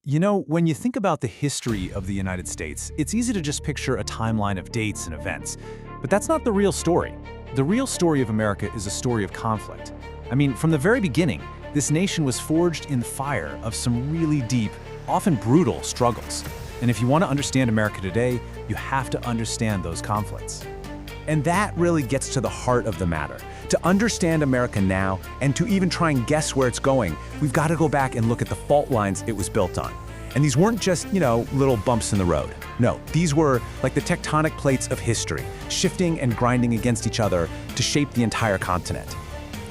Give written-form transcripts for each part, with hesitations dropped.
You know, when you think about the history of the United States, it's easy to just picture a timeline of dates and events. But that's not the real story. The real story of America is a story of conflict. I mean, from the very beginning, this nation was forged in the fire of some really deep, often brutal struggles. And if you want to understand America today, you have to understand those conflicts. And that really gets to the heart of the matter. To understand America now, and to even try and guess where it's going, we've got to go back and look at the fault lines it was built on. And these weren't just, little bumps in the road. No, these were like the tectonic plates of history, shifting and grinding against each other to shape the entire continent.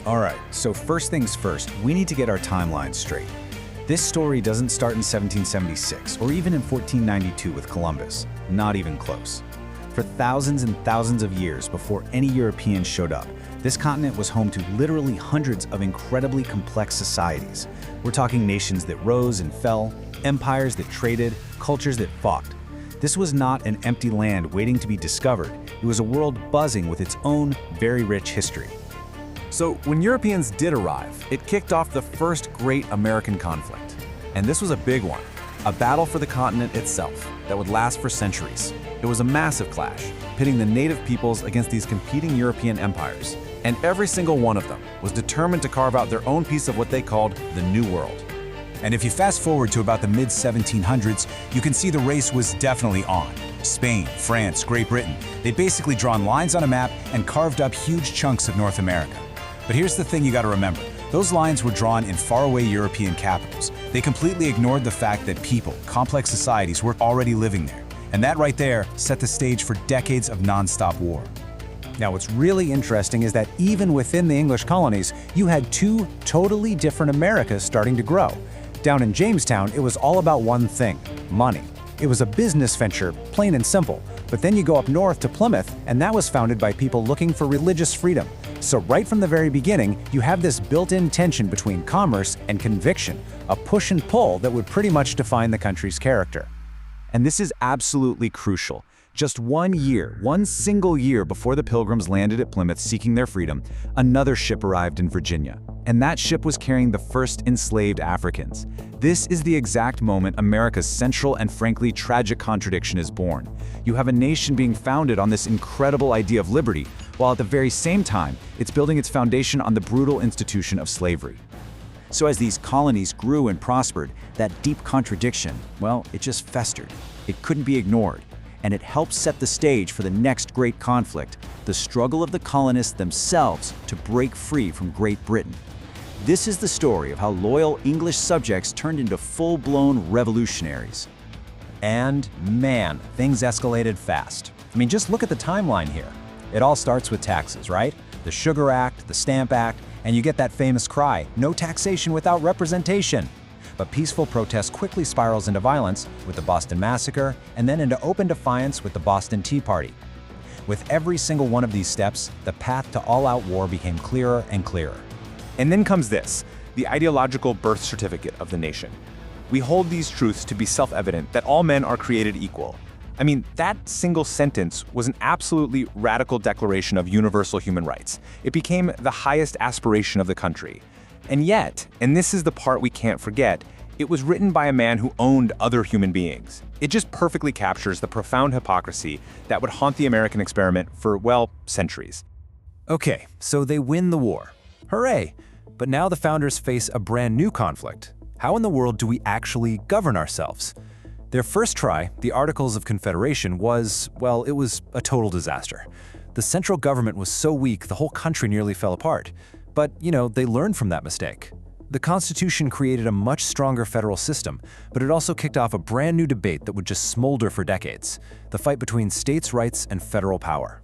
All right, so first things first, we need to get our timeline straight. This story doesn't start in 1776 or even in 1492 with Columbus. Not even close. For thousands and thousands of years before any Europeans showed up, this continent was home to literally hundreds of incredibly complex societies. We're talking nations that rose and fell, empires that traded, cultures that fought. This was not an empty land waiting to be discovered. It was a world buzzing with its own very rich history. So when Europeans did arrive, it kicked off the first great American conflict. And this was a big one, a battle for the continent itself that would last for centuries. It was a massive clash, pitting the native peoples against these competing European empires. And every single one of them was determined to carve out their own piece of what they called the New World. And if you fast forward to about the mid-1700s, you can see the race was definitely on. Spain, France, Great Britain, they'd basically drawn lines on a map and carved up huge chunks of North America. But here's the thing you gotta remember. Those lines were drawn in faraway European capitals. They completely ignored the fact that people, complex societies, were already living there. And that right there set the stage for decades of non-stop war. Now, what's really interesting is that even within the English colonies, you had two totally different Americas starting to grow. Down in Jamestown, it was all about one thing: money. It was a business venture, plain and simple. But then you go up north to Plymouth, and that was founded by people looking for religious freedom. So right from the very beginning, you have this built-in tension between commerce and conviction, a push and pull that would pretty much define the country's character. And this is absolutely crucial. Just 1 year, one single year before the Pilgrims landed at Plymouth seeking their freedom, another ship arrived in Virginia. And that ship was carrying the first enslaved Africans. This is the exact moment America's central and frankly tragic contradiction is born. You have a nation being founded on this incredible idea of liberty, while at the very same time, it's building its foundation on the brutal institution of slavery. So as these colonies grew and prospered, that deep contradiction, well, it just festered. It couldn't be ignored. And it helped set the stage for the next great conflict, the struggle of the colonists themselves to break free from Great Britain. This is the story of how loyal English subjects turned into full-blown revolutionaries. And man, things escalated fast. I mean, just look at the timeline here. It all starts with taxes, right? The Sugar Act, the Stamp Act, and you get that famous cry, "No taxation without representation." But peaceful protest quickly spirals into violence with the Boston Massacre, and then into open defiance with the Boston Tea Party. With every single one of these steps, the path to all-out war became clearer and clearer. And then comes this, the ideological birth certificate of the nation. We hold these truths to be self-evident that all men are created equal. I mean, that single sentence was an absolutely radical declaration of universal human rights. It became the highest aspiration of the country. And yet, and this is the part we can't forget, it was written by a man who owned other human beings. It just perfectly captures the profound hypocrisy that would haunt the American experiment for, well, centuries. Okay, so they win the war. Hooray! But now the founders face a brand new conflict. How in the world do we actually govern ourselves? Their first try, the Articles of Confederation, was a total disaster. The central government was so weak the whole country nearly fell apart. But, they learned from that mistake. The Constitution created a much stronger federal system, but it also kicked off a brand new debate that would just smolder for decades: the fight between states' rights and federal power.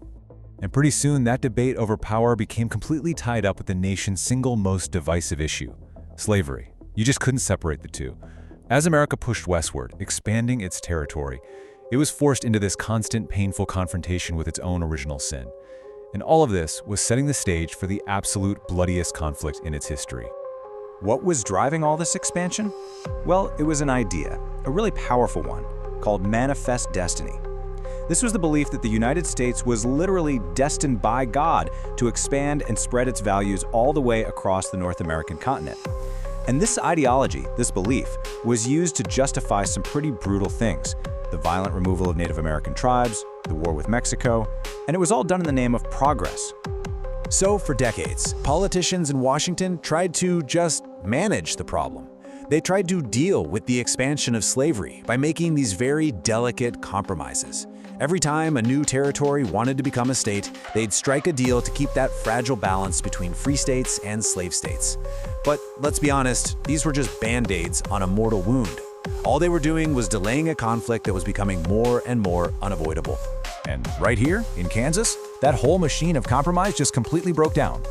And pretty soon, that debate over power became completely tied up with the nation's single most divisive issue: slavery. You just couldn't separate the two. As America pushed westward, expanding its territory, it was forced into this constant, painful confrontation with its own original sin. And all of this was setting the stage for the absolute bloodiest conflict in its history. What was driving all this expansion? Well, it was an idea, a really powerful one, called Manifest Destiny. This was the belief that the United States was literally destined by God to expand and spread its values all the way across the North American continent. And this ideology, this belief, was used to justify some pretty brutal things. The violent removal of Native American tribes, the war with Mexico, and it was all done in the name of progress. So for decades, politicians in Washington tried to just manage the problem. They tried to deal with the expansion of slavery by making these very delicate compromises. Every time a new territory wanted to become a state, they'd strike a deal to keep that fragile balance between free states and slave states. But let's be honest, these were just band-aids on a mortal wound. All they were doing was delaying a conflict that was becoming more and more unavoidable. And right here, in Kansas, that whole machine of compromise just completely broke down.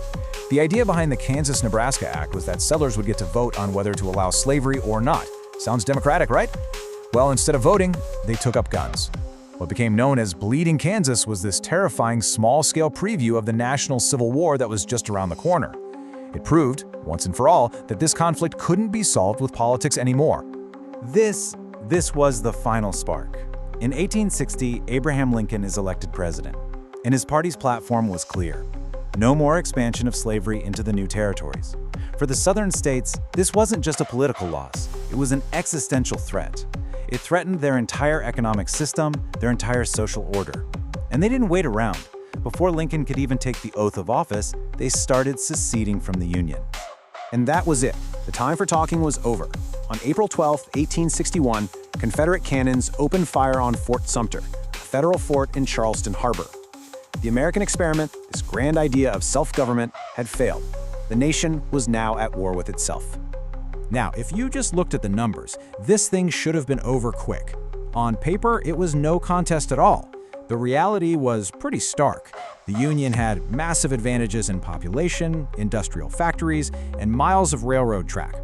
The idea behind the Kansas-Nebraska Act was that settlers would get to vote on whether to allow slavery or not. Sounds democratic, right? Well, instead of voting, they took up guns. What became known as Bleeding Kansas was this terrifying small-scale preview of the national civil war that was just around the corner. It proved, once and for all, that this conflict couldn't be solved with politics anymore. This was the final spark. In 1860, Abraham Lincoln is elected president, and his party's platform was clear. No more expansion of slavery into the new territories. For the southern states, this wasn't just a political loss, it was an existential threat. It threatened their entire economic system, their entire social order. And they didn't wait around. Before Lincoln could even take the oath of office, they started seceding from the Union. And that was it. The time for talking was over. On April 12, 1861, Confederate cannons opened fire on Fort Sumter, a federal fort in Charleston Harbor. The American experiment, this grand idea of self-government, had failed. The nation was now at war with itself. Now, if you just looked at the numbers, this thing should have been over quick. On paper, it was no contest at all. The reality was pretty stark. The Union had massive advantages in population, industrial factories, and miles of railroad track.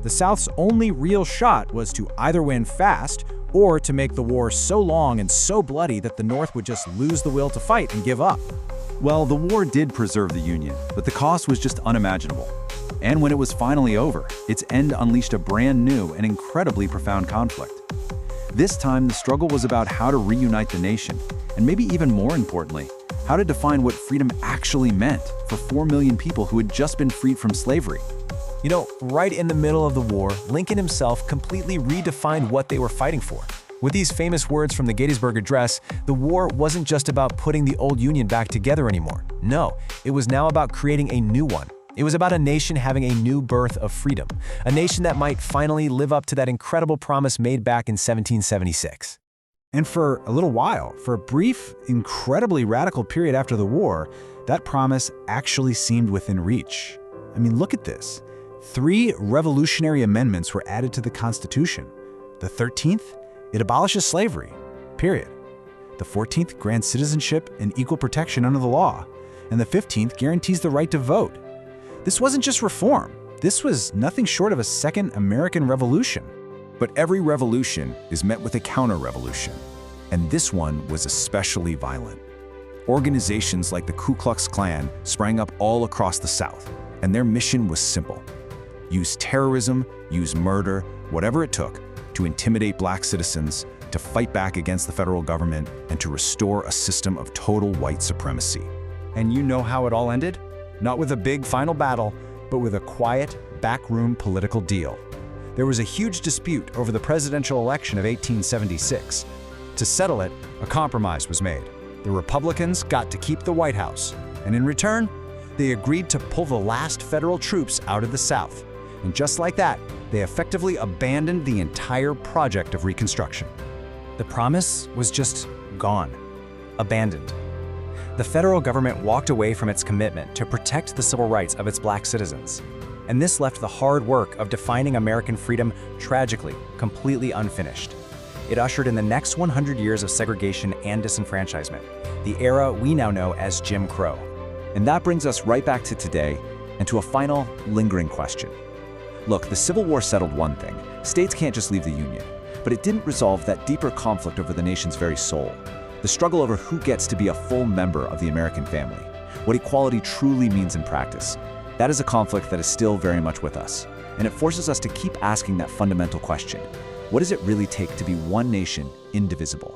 The South's only real shot was to either win fast or to make the war so long and so bloody that the North would just lose the will to fight and give up. Well, the war did preserve the Union, but the cost was just unimaginable. And when it was finally over, its end unleashed a brand new and incredibly profound conflict. This time, the struggle was about how to reunite the nation, and maybe even more importantly, how to define what freedom actually meant for 4 million people who had just been freed from slavery. You know, right in the middle of the war, Lincoln himself completely redefined what they were fighting for. With these famous words from the Gettysburg Address, the war wasn't just about putting the old Union back together anymore. No, it was now about creating a new one. It was about a nation having a new birth of freedom, a nation that might finally live up to that incredible promise made back in 1776. And for a little while, for a brief, incredibly radical period after the war, that promise actually seemed within reach. I mean, look at this. 3 revolutionary amendments were added to the Constitution. The 13th, it abolishes slavery, period. The 14th grants citizenship and equal protection under the law. And the 15th guarantees the right to vote. This wasn't just reform. This was nothing short of a second American Revolution. But every revolution is met with a counter-revolution, and this one was especially violent. Organizations like the Ku Klux Klan sprang up all across the South, and their mission was simple. Use terrorism, use murder, whatever it took, to intimidate black citizens, to fight back against the federal government, and to restore a system of total white supremacy. And you know how it all ended? Not with a big final battle, but with a quiet, backroom political deal. There was a huge dispute over the presidential election of 1876. To settle it, a compromise was made. The Republicans got to keep the White House, and in return, they agreed to pull the last federal troops out of the South. And just like that, they effectively abandoned the entire project of Reconstruction. The promise was just gone, abandoned. The federal government walked away from its commitment to protect the civil rights of its black citizens. And this left the hard work of defining American freedom tragically, completely unfinished. It ushered in the next 100 years of segregation and disenfranchisement, the era we now know as Jim Crow. And that brings us right back to today and to a final, lingering question. Look, the Civil War settled one thing. States can't just leave the Union. But it didn't resolve that deeper conflict over the nation's very soul. The struggle over who gets to be a full member of the American family. What equality truly means in practice. That is a conflict that is still very much with us. And it forces us to keep asking that fundamental question. What does it really take to be one nation, indivisible?